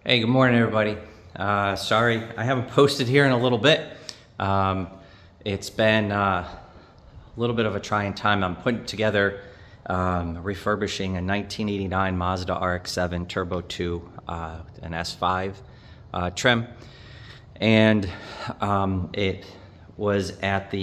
Hey, good morning, everybody. Sorry, I haven't posted here in a little bit. It's been a little bit of a trying time. I'm putting together, refurbishing a 1989 Mazda RX-7 Turbo 2, an S5 trim, and it was at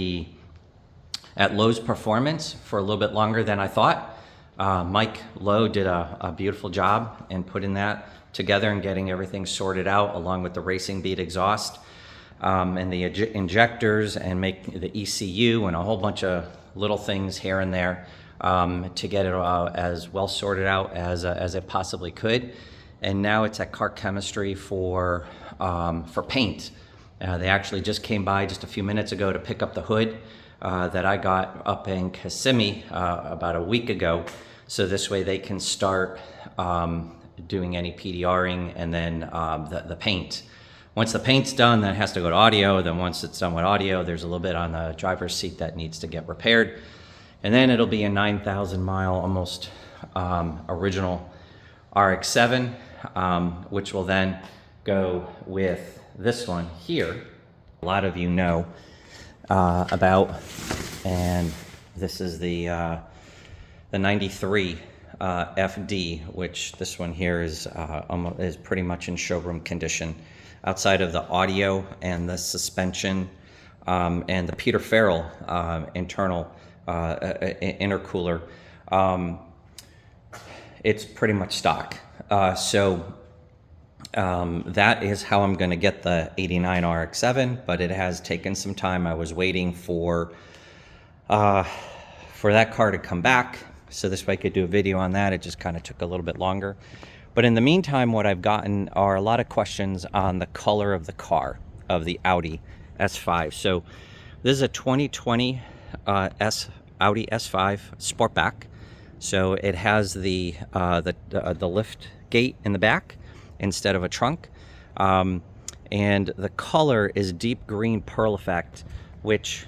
Lowe's Performance for a little bit longer than I thought. Mike Lowe did a beautiful job in putting that together and getting everything sorted out, along with the Racing Beat exhaust and the injectors, and make the ECU and a whole bunch of little things here and there to get it as well sorted out as it possibly could. And now it's at Car Chemistry for paint. They actually just came by just a few minutes ago to pick up the hood that I got up in Kissimmee about a week ago. So this way they can start doing any PDRing, and then the paint. Once the paint's done, then it has to go to audio. Then once it's done with audio, there's a little bit on the driver's seat that needs to get repaired. And then it'll be a 9,000 mile, almost original RX-7, which will then go with this one here. A lot of you know about, and this is the 93 FD, which this one here is pretty much in showroom condition, outside of the audio and the suspension and the Peter Farrell internal intercooler. It's pretty much stock. So that is how I'm going to get the 89 RX-7, but it has taken some time. I was waiting for that car to come back, so this way I could do a video on that. It just kind of took a little bit longer. But in the meantime, what I've gotten are a lot of questions on the color of the car, of the Audi S5. So this is a 2020 Audi S5 Sportback. So it has the lift gate in the back instead of a trunk. And the color is deep green pearl effect, which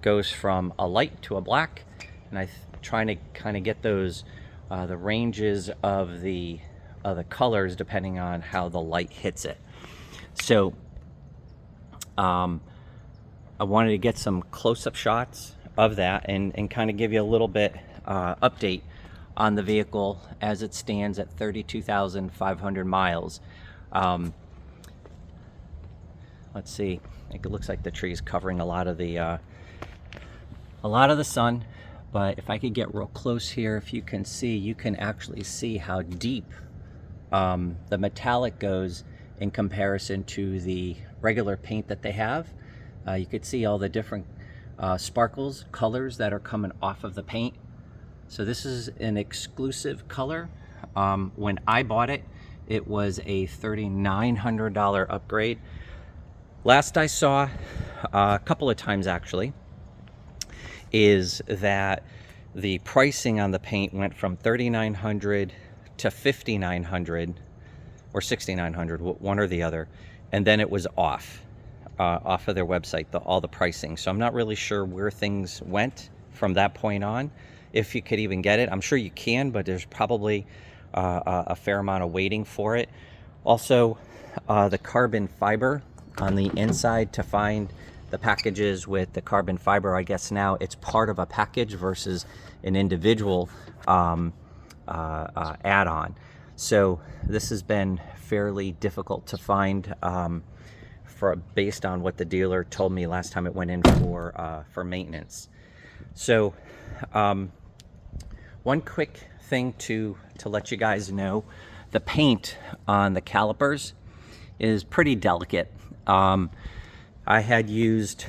goes from a light to a black. And I'm trying to kind of get those the ranges of the colors depending on how the light hits it. So I wanted to get some close-up shots of that and kind of give you a little bit update on the vehicle as it stands at 32,500 miles. Let's see, it looks like the tree's covering a lot of the sun. But if I could get real close here, if you can see, you can actually see how deep the metallic goes in comparison to the regular paint that they have. You could see all the different sparkles, colors that are coming off of the paint. So this is an exclusive color. When I bought it, it was a $3,900 upgrade. Last I saw, a couple of times actually, is that the pricing on the paint went from $3,900 to $5,900 or $6,900, one or the other, and then it was off of their website, all the pricing. So I'm not really sure where things went from that point on, if you could even get it. I'm sure you can, but there's probably a fair amount of waiting for it. Also, the carbon fiber on the inside, to find the packages with the carbon fiber, I guess now it's part of a package versus an individual add-on. So this has been fairly difficult to find based on what the dealer told me last time it went in for maintenance. So one quick thing to let you guys know, the paint on the calipers is pretty delicate. I had used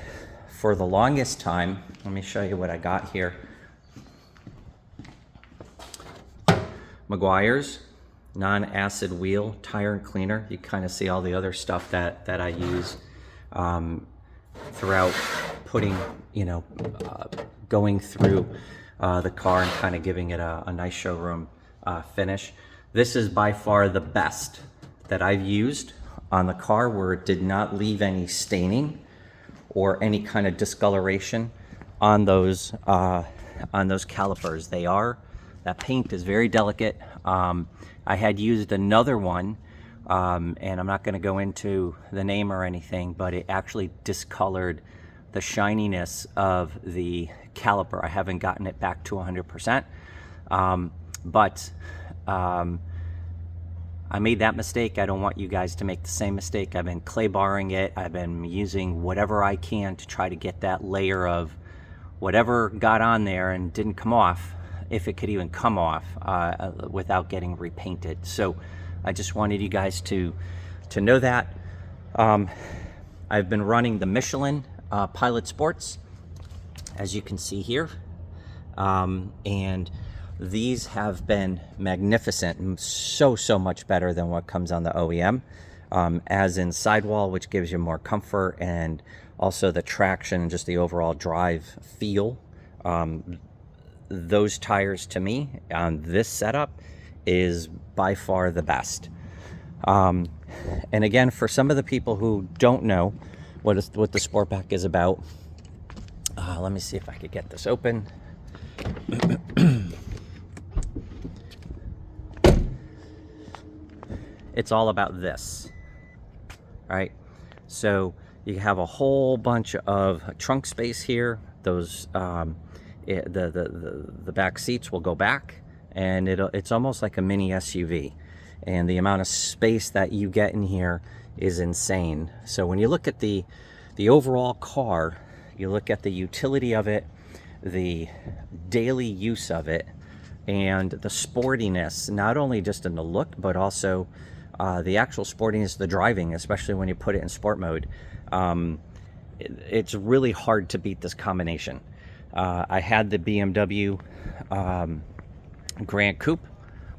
for the longest time, let me show you what I got here, Meguiar's non-acid wheel tire and cleaner. You kind of see all the other stuff that I use throughout putting, going through the car and kind of giving it a nice showroom finish. This is by far the best that I've used on the car, where it did not leave any staining or any kind of discoloration on those calipers. That paint is very delicate. I had used another one and I'm not going to go into the name or anything, but it actually discolored the shininess of the caliper. I haven't gotten it back to 100%, but I made that mistake. I don't want you guys to make the same mistake. I've been clay barring it. I've been using whatever I can to try to get that layer of whatever got on there and didn't come off, if it could even come off, without getting repainted. So I just wanted you guys to know that. I've been running the Michelin Pilot Sports, as you can see here, and these have been magnificent and so much better than what comes on the OEM, as in sidewall, which gives you more comfort, and also the traction and just the overall drive feel. Those tires, to me, on this setup, is by far the best. And again, for some of the people who don't know what the Sportback is about, let me see if I could get this open. It's all about this, right? So you have a whole bunch of trunk space here. Those the back seats will go back, and it's almost like a mini SUV, and the amount of space that you get in here is insane. So when you look at the overall car, you look at the utility of it, the daily use of it, and the sportiness, not only just in the look, but also the actual sportiness, the driving, especially when you put it in sport mode. It's really hard to beat this combination. I had the BMW Grand Coupe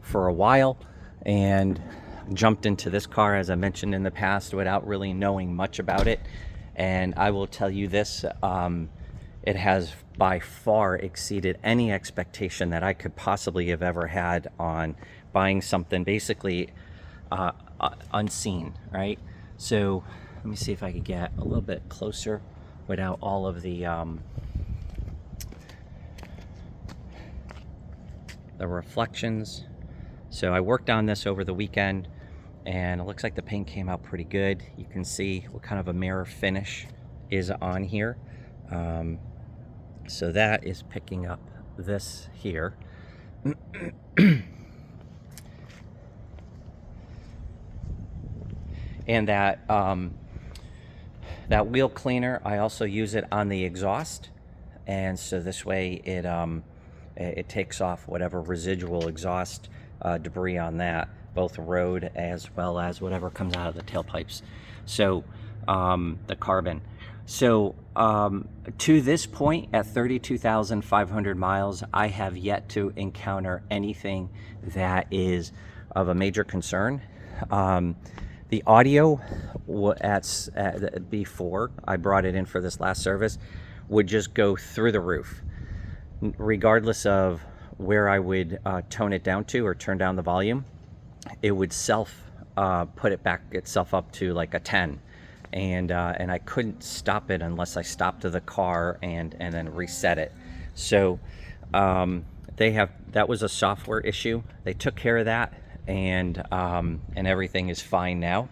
for a while and jumped into this car, as I mentioned in the past, without really knowing much about it. And I will tell you this, it has by far exceeded any expectation that I could possibly have ever had on buying something basically unseen, right? So let me see if I could get a little bit closer without all of the reflections. So I worked on this over the weekend, and it looks like the paint came out pretty good. You can see what kind of a mirror finish is on here. So that is picking up this here. And that wheel cleaner, I also use it on the exhaust, and so this way it takes off whatever residual exhaust debris on that, both road as well as whatever comes out of the tailpipes. So the carbon. So to this point, at 32,500 miles, I have yet to encounter anything that is of a major concern. The audio before I brought it in for this last service would just go through the roof, regardless of where I would tone it down to or turn down the volume. It would put it back itself up to like a 10, and I couldn't stop it unless I stopped the car and then reset it. So that was a software issue. They took care of that, and everything is fine now.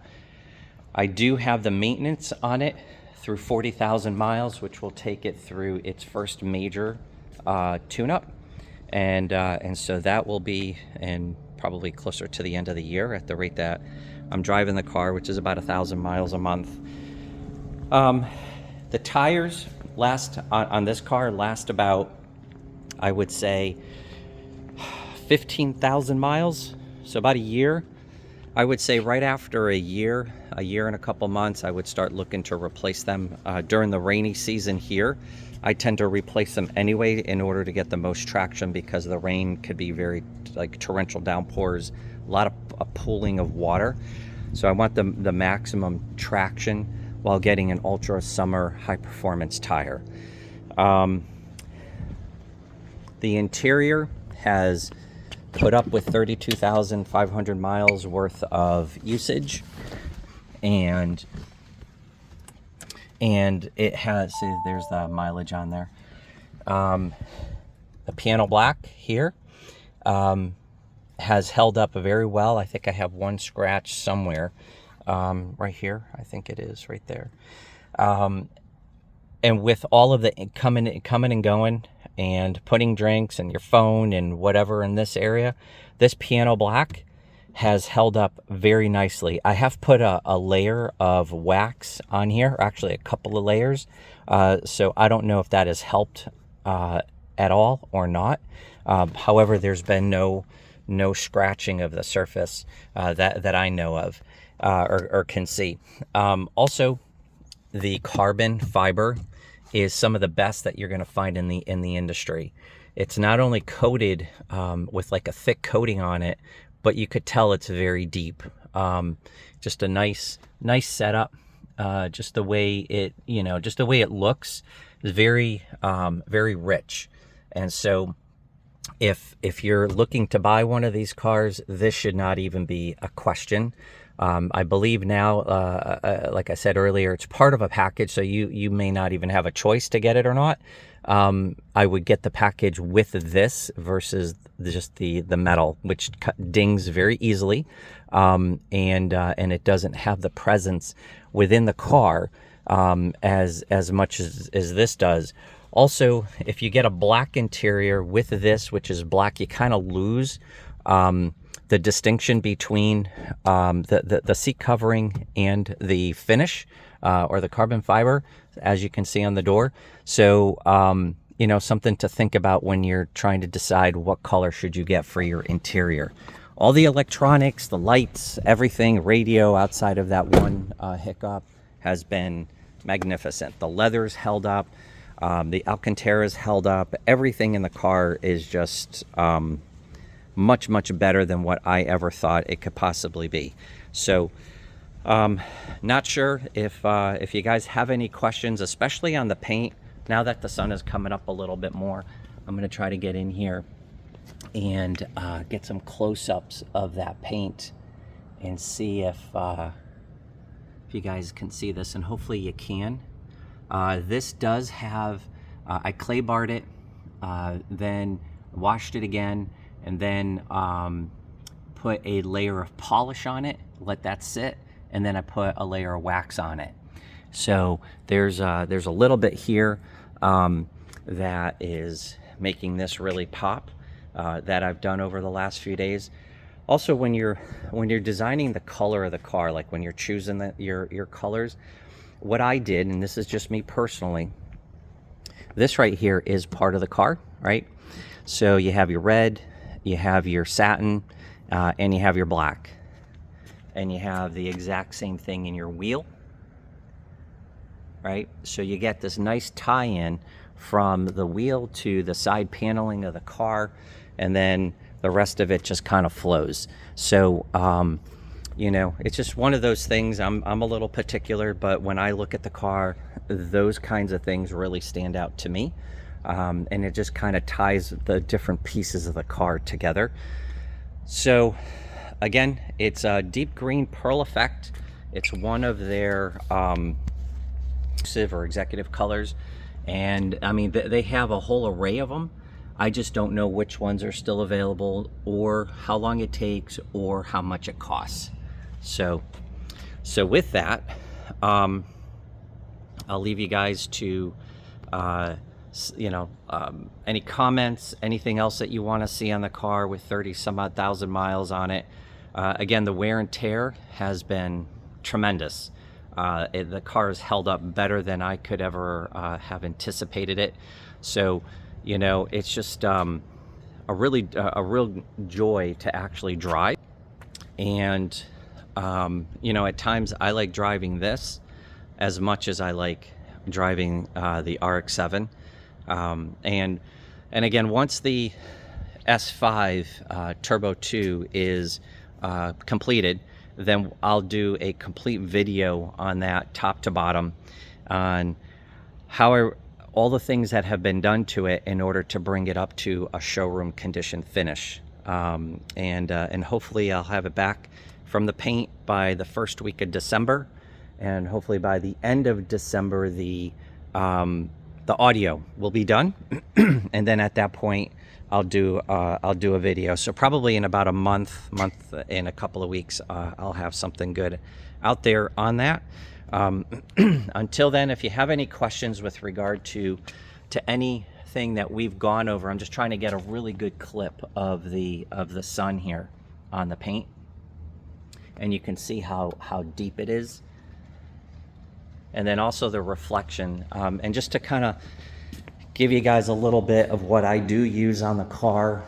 I do have the maintenance on it through 40,000 miles, which will take it through its first major tune-up, and so that will be in probably closer to the end of the year at the rate that I'm driving the car, which is about 1,000 miles a month. The tires on this car last about, I would say, 15,000 miles. So about a year. I would say right after a year and a couple months, I would start looking to replace them. During the rainy season here, I tend to replace them anyway in order to get the most traction, because the rain could be very like torrential downpours, a lot of pooling of water. So I want the maximum traction while getting an ultra summer high performance tire. The interior has put up with 32,500 miles worth of usage, and it has, see, there's the mileage on there. The piano black here, has held up very well. I think I have one scratch somewhere, right here. I think it is right there. And with all of the coming and going and putting drinks and your phone and whatever in this area, this piano black has held up very nicely. I have put a layer of wax on here, actually a couple of layers. So I don't know if that has helped at all or not. However, there's been no scratching of the surface that I know of or can see. Also, the carbon fiber is some of the best that you're going to find in the industry. It's not only coated with like a thick coating on it, but you could tell it's very deep. Just a nice setup. Just the way it, just the way it looks is very rich. And so if you're looking to buy one of these cars, this should not even be a question. I believe now, like I said earlier, it's part of a package, so you may not even have a choice to get it or not. I would get the package with this versus just the metal, which dings very easily, and it doesn't have the presence within the car as much as this does. Also, if you get a black interior with this, which is black, you kind of lose the distinction between the seat covering and the finish or the carbon fiber, as you can see on the door. So, something to think about when you're trying to decide what color should you get for your interior. All the electronics, the lights, everything, radio outside of that one hiccup has been magnificent. The leather's held up. The Alcantara's held up. Everything in the car is just much better than what I ever thought it could possibly be. So not sure if you guys have any questions, especially on the paint. Now that the sun is coming up a little bit more, I'm going to try to get in here and get some close-ups of that paint and see if you guys can see this, and hopefully you can. This does have, I clay barred it, then washed it again, and then put a layer of polish on it, let that sit, and then I put a layer of wax on it. So there's a little bit here that is making this really pop, that I've done over the last few days. Also, when you're designing the color of the car, like when you're choosing your colors, what I did, and this is just me personally, this right here is part of the car, right? So you have your red, you have your satin, and you have your black. And you have the exact same thing in your wheel, right? So you get this nice tie-in from the wheel to the side paneling of the car, and then the rest of it just kind of flows. So, it's just one of those things. I'm a little particular, but when I look at the car, those kinds of things really stand out to me. And it just kind of ties the different pieces of the car together. So again, it's a deep green pearl effect. It's one of their executive colors. And I mean, they have a whole array of them. I just don't know which ones are still available, or how long it takes, or how much it costs. So with that, I'll leave you guys to, any comments, anything else that you want to see on the car with 30 some odd thousand miles on it. Again, the wear and tear has been tremendous. The car has held up better than I could ever have anticipated it. So, it's just a real joy to actually drive. And, at times I like driving this as much as I like driving the RX-7. And again, once the S5 Turbo 2 is completed, then I'll do a complete video on that top to bottom on how all the things that have been done to it in order to bring it up to a showroom condition finish. And hopefully I'll have it back from the paint by the first week of December, and hopefully by the end of December the the audio will be done. And then at that point, I'll do a video. So probably in about a month in a couple of weeks, I'll have something good out there on that. Until then, if you have any questions with regard to anything that we've gone over, I'm just trying to get a really good clip of the sun here on the paint, and you can see how deep it is, and then also the reflection, and just to kind of give you guys a little bit of what I do use on the car.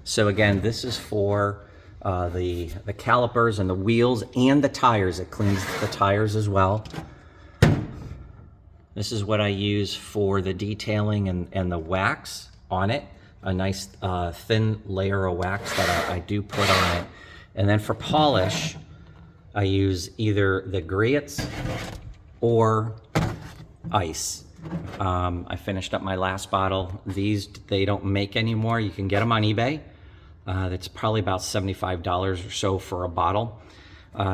So again, this is for the calipers and the wheels and the tires. It cleans the tires as well. This is what I use for the detailing and the wax on it. A nice thin layer of wax that I do put on it. And then for polish, I use either the grits or ice. I finished up my last bottle. These they don't make anymore. You can get them on eBay. That's probably about $75 or so for a bottle.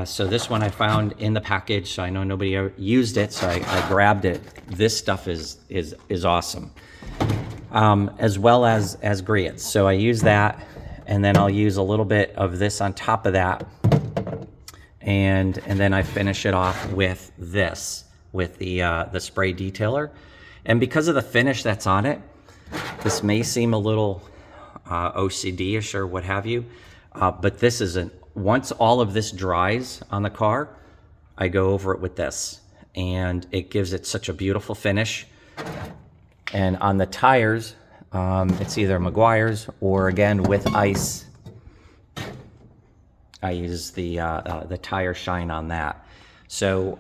So this one I found in the package, so I know nobody ever used it, so I grabbed it. This stuff is awesome. As well as grits. So I use that, and then I'll use a little bit of this on top of that, and then I finish it off with this, with the spray detailer. And because of the finish that's on it, this may seem a little OCD-ish or what have you, but this isn't. Once all of this dries on the car, I go over it with this, and it gives it such a beautiful finish. And on the tires, it's either Meguiar's or, again, with ice, I use the tire shine on that. So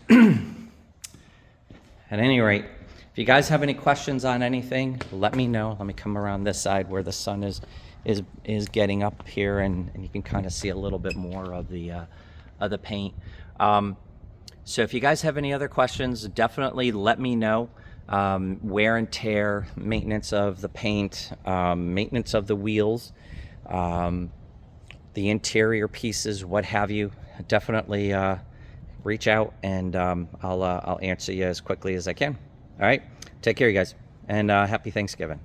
at any rate, if you guys have any questions on anything, let me know. Let me come around this side where the sun is getting up here, and you can kind of see a little bit more of the paint. So if you guys have any other questions, definitely let me know. Wear and tear, maintenance of the paint, maintenance of the wheels, the interior pieces, what have you. Definitely reach out, and I'll answer you as quickly as I can. All right, take care, you guys, and happy Thanksgiving.